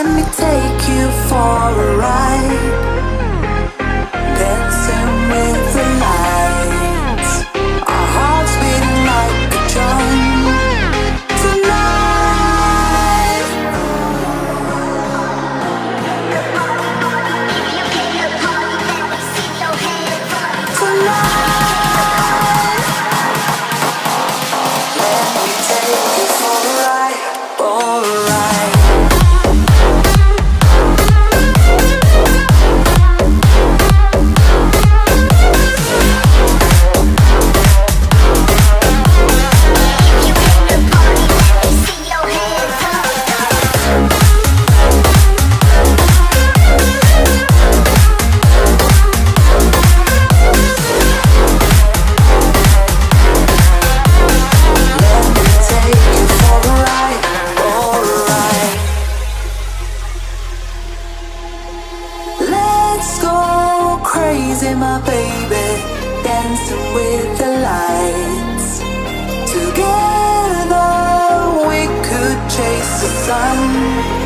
Let me take you for a ride, dancing with the lights, our hearts beating like a drum. Tonight, tonight, let me take you for a ride, for a ride. My baby, dancing with the lights. Together we could chase the sun.